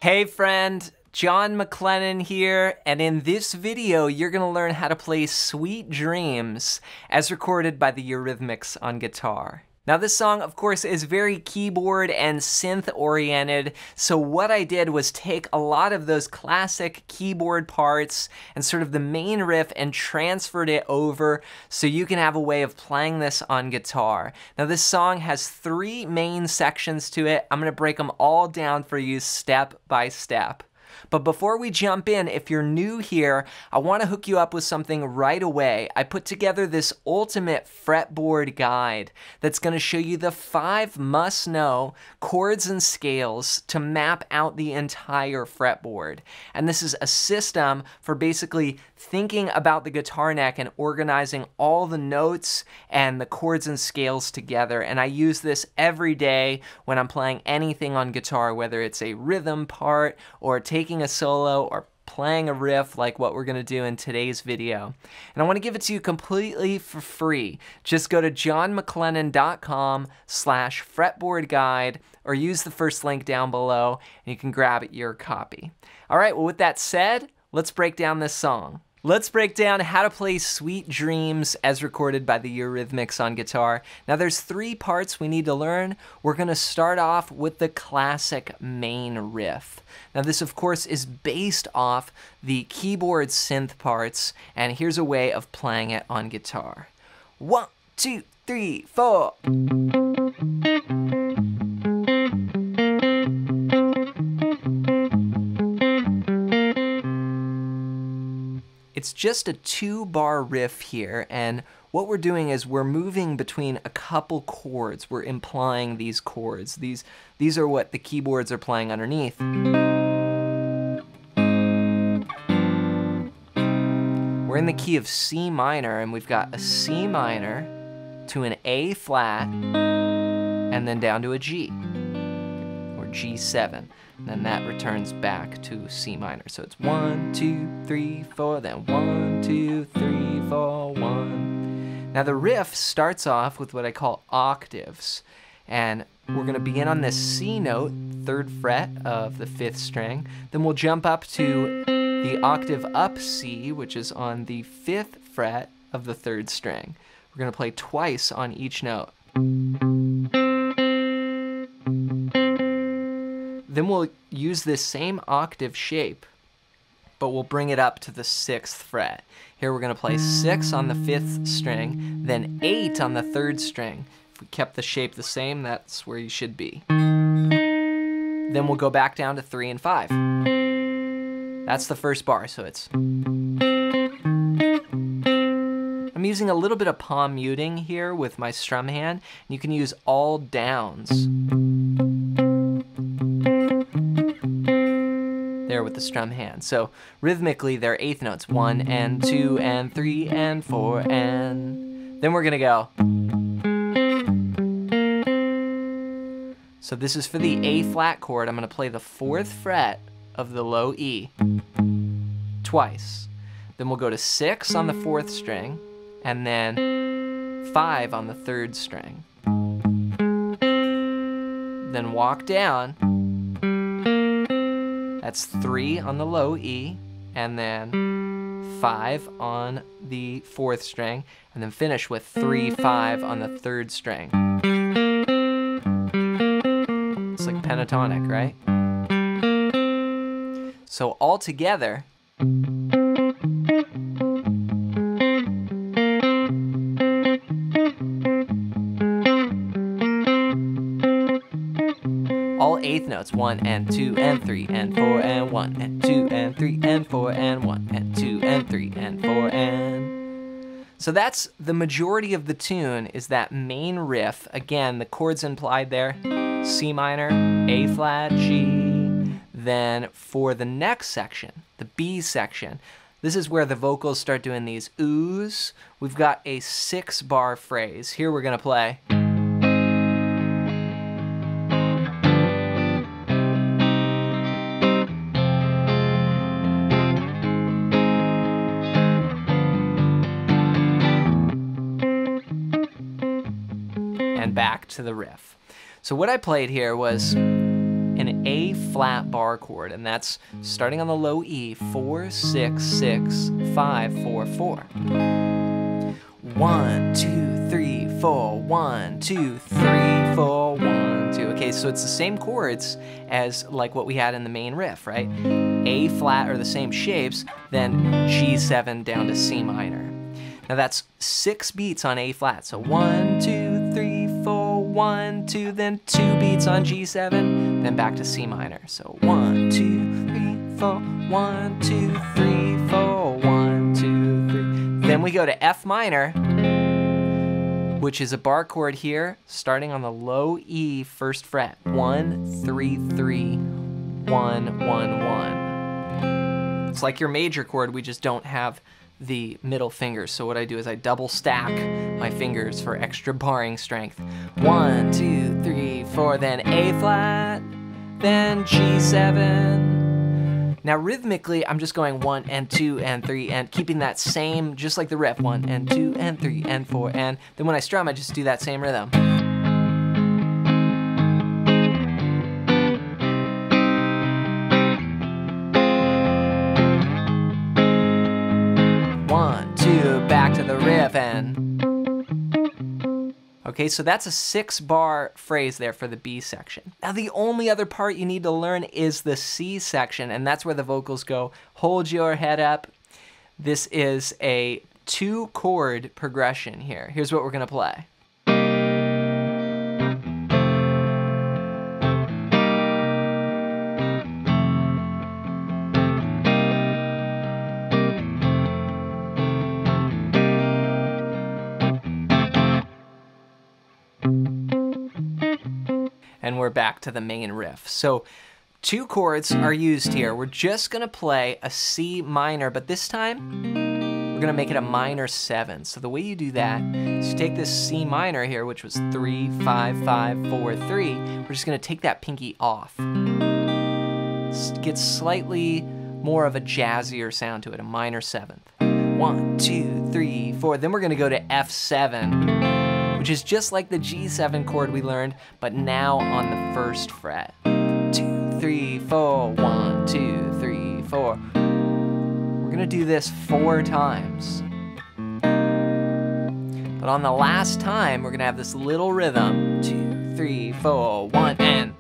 Hey friend, John McLennan here, and in this video you're going to learn how to play Sweet Dreams as recorded by the Eurythmics on guitar. Now this song, of course, is very keyboard and synth oriented, so what I did was take a lot of those classic keyboard parts and sort of the main riff and transferred it over so you can have a way of playing this on guitar. Now this song has 3 main sections to it. I'm going to break them all down for you step by step. But before we jump in, if you're new here, I want to hook you up with something right away. I put together this ultimate fretboard guide that's going to show you the 5 must-know chords and scales to map out the entire fretboard. And this is a system for basically thinking about the guitar neck and organizing all the notes and the chords and scales together. And I use this every day when I'm playing anything on guitar, whether it's a rhythm part or taking a solo or playing a riff like what we're going to do in today's video. And I want to give it to you completely for free. Just go to johnmclennan.com/fretboard guide or use the first link down below and you can grab your copy. All right, well with that said, let's break down this song. Let's break down how to play Sweet Dreams as recorded by the Eurythmics on guitar. Now there's 3 parts we need to learn. We're going to start off with the classic main riff. Now this of course is based off the keyboard synth parts, and here's a way of playing it on guitar. 1, 2, 3, 4. It's just a 2-bar riff here, and what we're doing is we're moving between a couple chords. We're implying these chords. These are what the keyboards are playing underneath. We're in the key of C minor, and we've got a C minor to an A flat, and then down to a G, or G7. And then that returns back to C minor. So it's 1, 2, 3, 4, then 1, 2, 3, 4, 1. Now the riff starts off with what I call octaves. And we're going to begin on this C note, 3rd fret of the 5th string. Then we'll jump up to the octave up C, which is on the 5th fret of the 3rd string. We're going to play twice on each note. Then we'll use this same octave shape, but we'll bring it up to the 6th fret. Here we're going to play 6 on the 5th string, then 8 on the 3rd string. If we kept the shape the same, that's where you should be. Then we'll go back down to 3 and 5. That's the first bar, so it's... I'm using a little bit of palm muting here with my strum hand, and you can use all downs. There with the strum hand. So rhythmically they're 8th notes, 1 and 2 and 3 and 4, and then we're gonna go. So this is for the A flat chord. I'm gonna play the 4th fret of the low E twice. Then we'll go to 6 on the 4th string and then 5 on the 3rd string. Then walk down. That's 3 on the low E, and then 5 on the 4th string, and then finish with 3, 5 on the 3rd string. It's like pentatonic, right? So all together, all 8th notes, 1 and 2 and 3 and 4 and 1 and 2 and 3 and 4 and 1 and 2 and 3 and 4 and... So that's the majority of the tune, is that main riff. Again, the chords implied there, C minor, A flat, G. Then for the next section, the B section, this is where the vocals start doing these oohs. We've got a 6-bar phrase. Here we're gonna play. And back to the riff. So what I played here was an A flat bar chord, and that's starting on the low E, 4, 6, 6, 5, 4, 4. 1, 2, 3, 4, 1, 2, 3, 4, 1, 2. Okay, so it's the same chords as like what we had in the main riff, right? A flat, or the same shapes, then G7 down to C minor. Now that's 6 beats on A flat. So 1, 2, 3, 4, 1, 2, then 2 beats on G7, then back to C minor. So 1, 2, 3, 4, 1, 2, 3, 4, 1, 2, 3. Then we go to F minor, which is a bar chord here, starting on the low E first fret. 1, 3, 3, 1, 1, 1. It's like your major chord, we just don't have the middle fingers. So what I do is I double stack my fingers for extra barring strength. 1, 2, 3, 4, then A flat, then G7. Now rhythmically, I'm just going 1 and 2 and 3 and keeping that same, just like the riff, 1 and 2 and 3 and 4, and then when I strum, I just do that same rhythm. Back to the riff and... Okay, so that's a 6-bar phrase there for the B section. Now the only other part you need to learn is the C section, and that's where the vocals go. Hold your head up. This is a 2-chord progression here. Here's what we're gonna play. And we're back to the main riff. So 2 chords are used here. We're just gonna play a C minor, but this time we're gonna make it a minor 7. So the way you do that is you take this C minor here, which was 3, 5, 5, 4, 3. We're just gonna take that pinky off. Get slightly more of a jazzier sound to it, a minor 7th. 1, 2, 3, 4. Then we're gonna go to F7. Which is just like the G7 chord we learned, but now on the first fret. 2, 3, 4, 1, 2, 3, 4. We're gonna do this 4 times. But on the last time, we're gonna have this little rhythm, 2, 3, 4, 1, and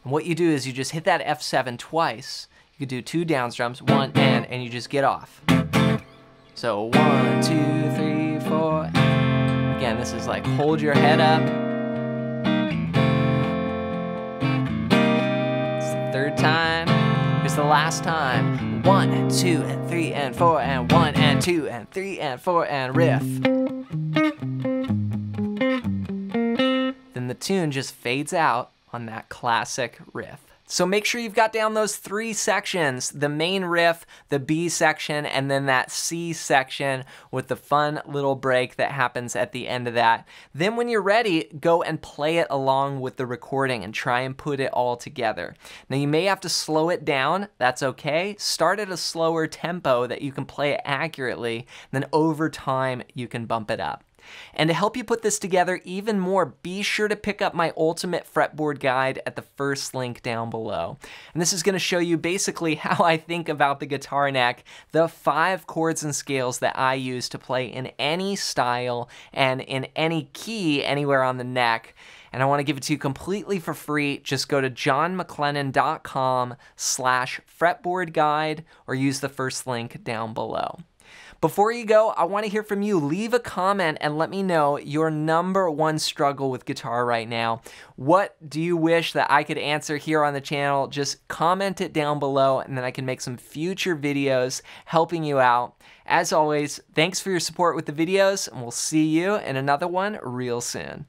what you do is you just hit that F7 twice. You could do 2 down strums, 1, and you just get off. So 1, 2, 3, 4, again, this is like hold your head up. It's the 3rd time. Here's the last time. 1 and 2 and 3 and 4 and 1 and 2 and 3 and 4 and riff. Then the tune just fades out on that classic riff. So make sure you've got down those 3 sections, the main riff, the B section, and then that C section with the fun little break that happens at the end of that. Then when you're ready, go and play it along with the recording and try and put it all together. Now you may have to slow it down, that's okay. Start at a slower tempo that you can play it accurately, then over time you can bump it up. And to help you put this together even more, be sure to pick up my ultimate fretboard guide at the first link down below. And this is going to show you basically how I think about the guitar neck, the 5 chords and scales that I use to play in any style and in any key anywhere on the neck. And I want to give it to you completely for free. Just go to johnmclennan.com/fretboard guide or use the first link down below. Before you go, I want to hear from you. Leave a comment and let me know your #1 struggle with guitar right now. What do you wish that I could answer here on the channel? Just comment it down below and then I can make some future videos helping you out. As always, thanks for your support with the videos and we'll see you in another one real soon.